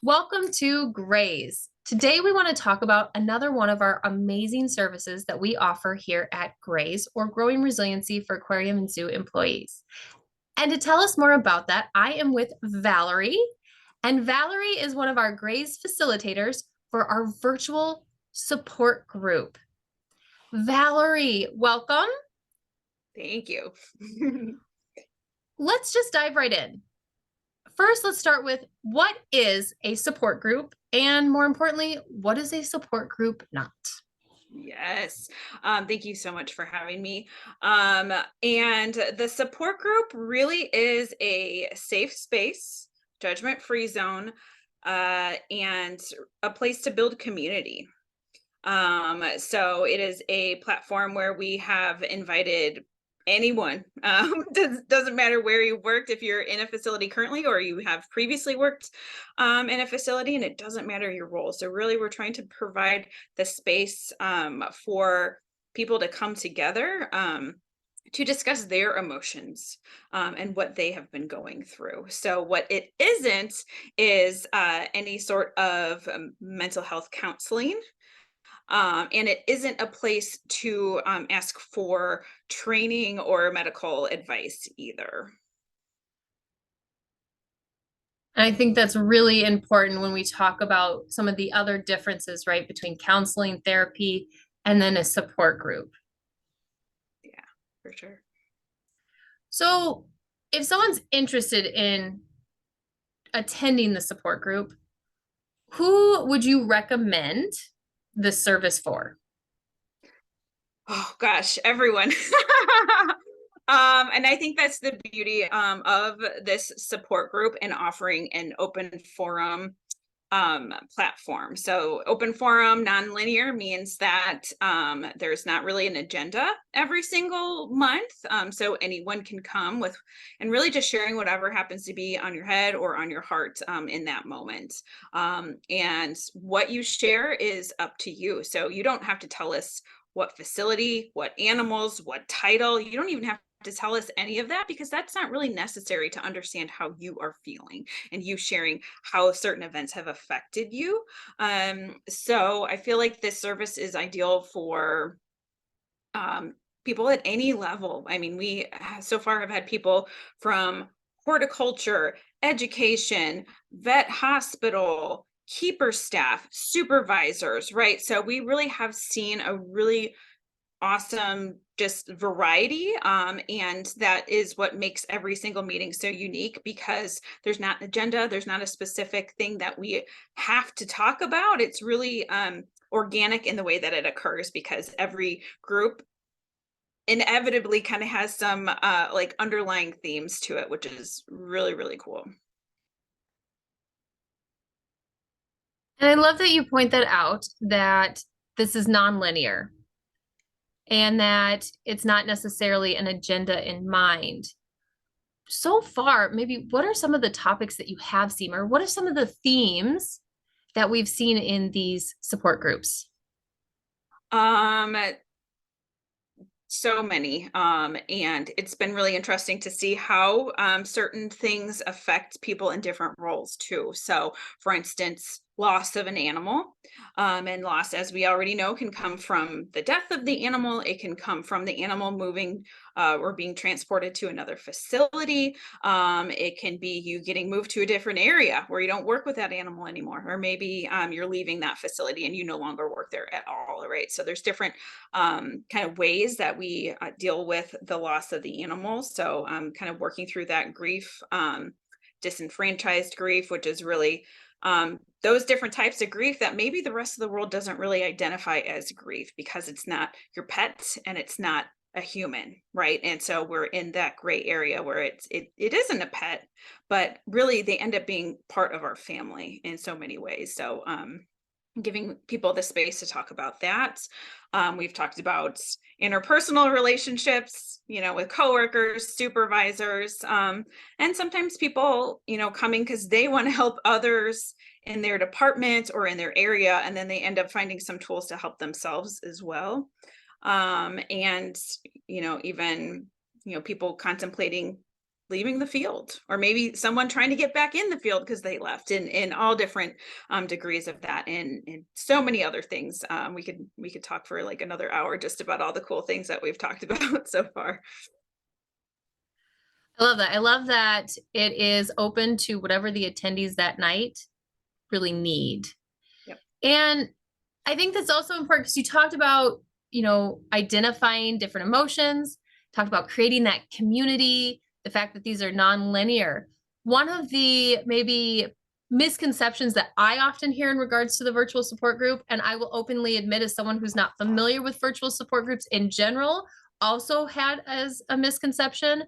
Welcome to Grays. Today we want to talk about another one of our amazing services that we offer here at Grays, or Growing Resiliency for Aquarium and Zoo employees. And to tell us more about that, I am with Valerie. And Valerie is one of our Grays facilitators for our virtual support group. Valerie, welcome. Thank you. Let's just dive right in. First, let's start with what is a support group? And more importantly, what is a support group not? Yes. Thank you so much for having me. And the support group really is a safe space, judgment-free zone, and a place to build community. So it is a platform where we have invited anyone. Doesn't matter where you worked, if you're in a facility currently or you have previously worked in a facility, and it doesn't matter your role. So really, we're trying to provide the space for people to come together. To discuss their emotions and what they have been going through. So, what it isn't is any sort of mental health counseling, and it isn't a place to ask for training or medical advice either. And I think that's really important when we talk about some of the other differences, right, between counseling, therapy, and then a support group. Yeah, for sure. So, if someone's interested in attending the support group, who would you recommend this service for? Oh gosh, everyone. And I think that's the beauty of this support group and offering an open forum platform. So open forum, non-linear means that there's not really an agenda every single month. So anyone can come with and really just sharing whatever happens to be on your head or on your heart in that moment. And what you share is up to you. So you don't have to tell us what facility, what animals, what title. You don't even have to tell us any of that because that's not really necessary to understand how you are feeling and you sharing how certain events have affected you. So I feel like this service is ideal for people at any level. I mean, we so far have had people from horticulture, education, vet hospital, keeper staff, supervisors, right? So we really have seen a really awesome just variety, and that is what makes every single meeting so unique because there's not an agenda, there's not a specific thing that we have to talk about. It's really organic in the way that it occurs because every group inevitably kind of has some like underlying themes to it, which is really really cool. And I love that you point that out that this is nonlinear and that it's not necessarily an agenda in mind. So far, maybe what are some of the topics that you have seen, or what are some of the themes that we've seen in these support groups? um so many, and it's been really interesting to see how certain things affect people in different roles too. So for instance, loss of an animal, and loss, as we already know, can come from the death of the animal. It can come from the animal moving or being transported to another facility. It can be you getting moved to a different area where you don't work with that animal anymore, or maybe you're leaving that facility and you no longer work there at all, right? So there's different kind of ways that we deal with the loss of the animals. So kind of working through that grief, disenfranchised grief, which is really those different types of grief that maybe the rest of the world doesn't really identify as grief because it's not your pet and it's not a human, right? And so we're in that gray area where it isn't a pet, but really they end up being part of our family in so many ways. So giving people the space to talk about that. We've talked about interpersonal relationships, with coworkers, supervisors, and sometimes people, coming because they want to help others in their department or in their area, and then they end up finding some tools to help themselves as well. And even people contemplating leaving the field, or maybe someone trying to get back in the field because they left, in all different degrees of that, and so many other things. We could talk for like another hour just about all the cool things that we've talked about so far. I love that. I love that it is open to whatever the attendees that night really need. Yep. And I think that's also important because you talked about, identifying different emotions, talked about creating that community, the fact that these are non-linear. One of the maybe misconceptions that I often hear in regards to the virtual support group, and I will openly admit as someone who's not familiar with virtual support groups in general, also had as a misconception.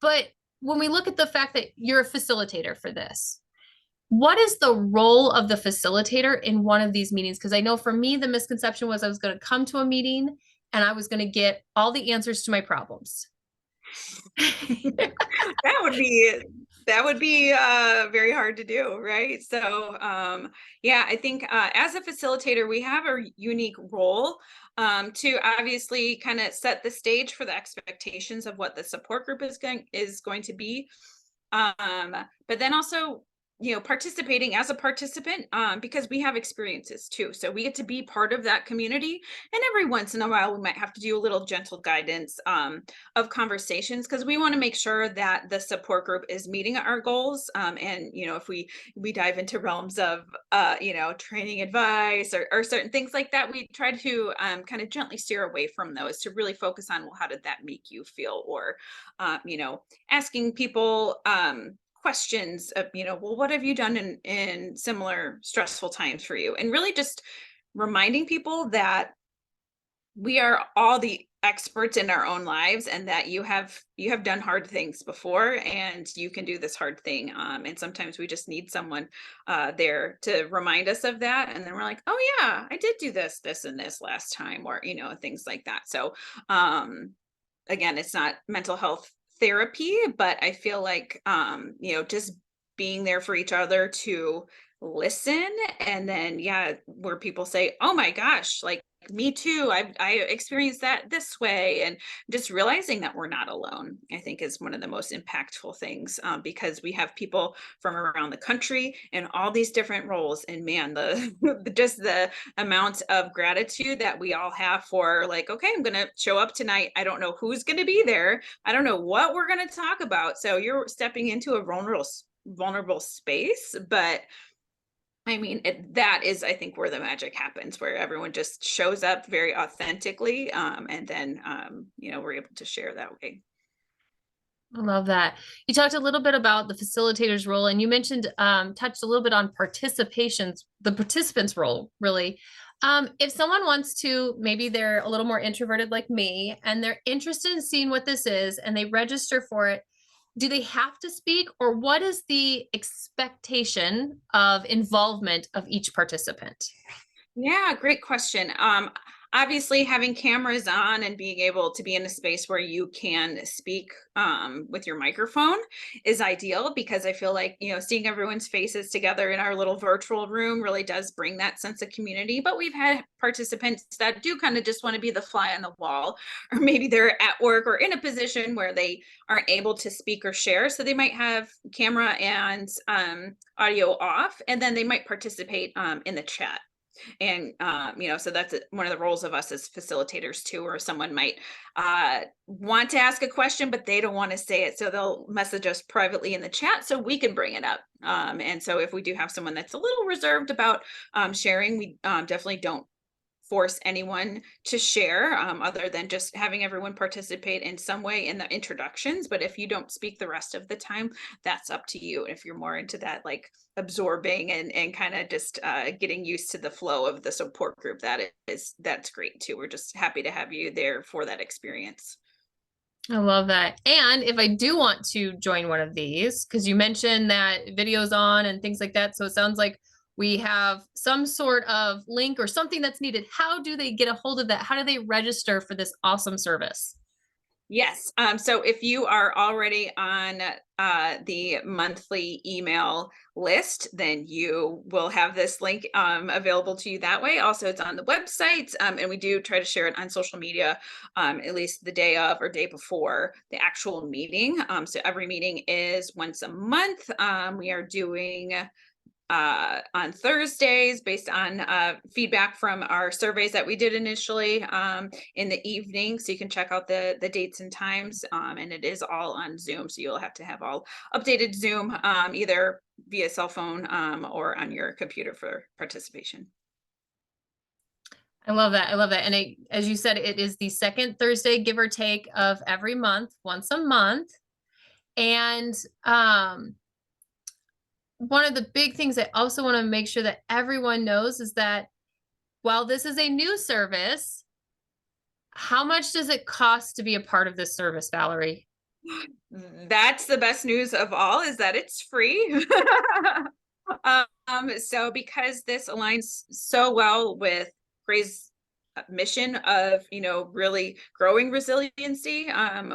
But when we look at the fact that you're a facilitator for this, what is the role of the facilitator in one of these meetings? Because I know for me, the misconception was I was going to come to a meeting and I was going to get all the answers to my problems. That would be very hard to do, right? So yeah, I think as a facilitator, we have a unique role to obviously kind of set the stage for the expectations of what the support group is going to be. But then also, participating as a participant, because we have experiences too. So we get to be part of that community. And every once in a while, we might have to do a little gentle guidance of conversations, because we want to make sure that the support group is meeting our goals. And, if we dive into realms of, training advice or certain things like that, we try to kind of gently steer away from those to really focus on, well, how did that make you feel? Or, asking people, questions of, well, what have you done in similar stressful times for you? And really just reminding people that we are all the experts in our own lives, and that you have done hard things before, and you can do this hard thing. And sometimes we just need someone there to remind us of that. And then we're like, oh yeah, I did do this, and this last time, or, things like that. So again, it's not mental health therapy, but I feel like, just being there for each other to listen. And then, yeah, where people say, oh my gosh, like, me too, I experienced that this way, and just realizing that we're not alone, I think, is one of the most impactful things, because we have people from around the country in all these different roles. And man, just the amount of gratitude that we all have for, like, okay, I'm gonna show up tonight, I don't know who's gonna be there, I don't know what we're gonna talk about. So you're stepping into a vulnerable space, but I mean, that is, I think, where the magic happens, where everyone just shows up very authentically, and then, we're able to share that way. I love that. You talked a little bit about the facilitator's role, and you mentioned, touched a little bit on the participants' role, really. If someone wants to, maybe they're a little more introverted like me, and they're interested in seeing what this is, and they register for it, do they have to speak, or what is the expectation of involvement of each participant? Yeah, great question. Obviously, having cameras on and being able to be in a space where you can speak with your microphone is ideal, because I feel like, seeing everyone's faces together in our little virtual room really does bring that sense of community. But we've had participants that do kind of just want to be the fly on the wall, or maybe they're at work or in a position where they aren't able to speak or share. So they might have camera and audio off, and then they might participate in the chat. And so that's one of the roles of us as facilitators too, or someone might want to ask a question but they don't want to say it, so they'll message us privately in the chat so we can bring it up. And so if we do have someone that's a little reserved about sharing, we definitely don't force anyone to share, other than just having everyone participate in some way in the introductions. But if you don't speak the rest of the time, that's up to you. If you're more into that, like, absorbing and kind of just getting used to the flow of the support group, that's great too. We're just happy to have you there for that experience. I love that. And if I do want to join one of these, because you mentioned that videos on and things like that, so it sounds like we have some sort of link or something that's needed. How do they get a hold of that? How do they register for this awesome service? Yes. So if you are already on the monthly email list, then you will have this link available to you that way. Also, it's on the website, and we do try to share it on social media at least the day of or day before the actual meeting. So every meeting is once a month. We are doing on Thursdays based on feedback from our surveys that we did initially in the evening. So you can check out the dates and times, and it is all on Zoom. So you'll have to have all updated Zoom either via cell phone or on your computer for participation. I love that. I love that. And as you said, it is the second Thursday, give or take, of every month, once a month. And one of the big things I also want to make sure that everyone knows is that while this is a new service, how much does it cost to be a part of this service, Valerie? That's the best news of all, is that it's free. So because this aligns so well with Gray's mission of, really growing resiliency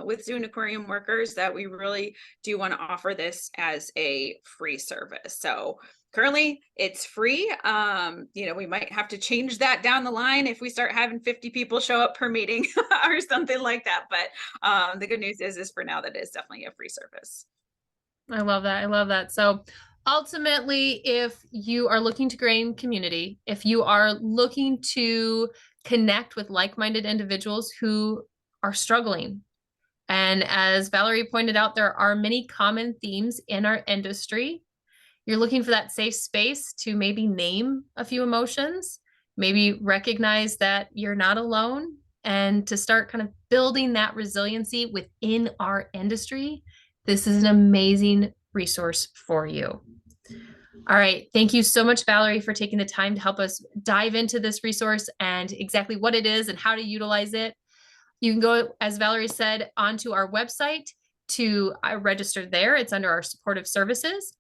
with zoo and aquarium workers, that we really do want to offer this as a free service. So currently it's free. We might have to change that down the line if we start having 50 people show up per meeting or something like that. But the good news is for now that it is definitely a free service. I love that. I love that. So ultimately, if you are looking to gain community, if you are looking to connect with like-minded individuals who are struggling, and as Valerie pointed out, there are many common themes in our industry. You're looking for that safe space to maybe name a few emotions, maybe recognize that you're not alone, and to start kind of building that resiliency within our industry. This is an amazing resource for you. All right. Thank you so much, Valerie, for taking the time to help us dive into this resource and exactly what it is and how to utilize it. You can go, as Valerie said, onto our website to register there. It's under our supportive services.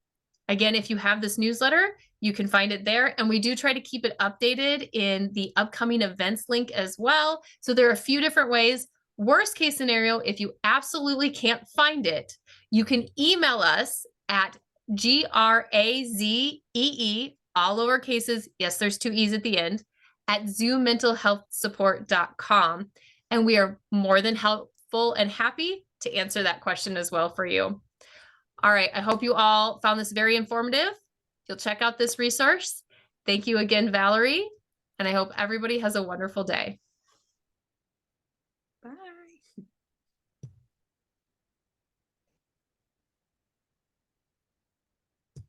Again, if you have this newsletter, you can find it there. And we do try to keep it updated in the upcoming events link as well. So there are a few different ways. Worst case scenario, if you absolutely can't find it, you can email us at GRAZEE, all lower cases. Yes, there's 2 E's at the end, at zoomentalhealthsupport.com. And we are more than helpful and happy to answer that question as well for you. All right. I hope you all found this very informative. You'll check out this resource. Thank you again, Valerie. And I hope everybody has a wonderful day.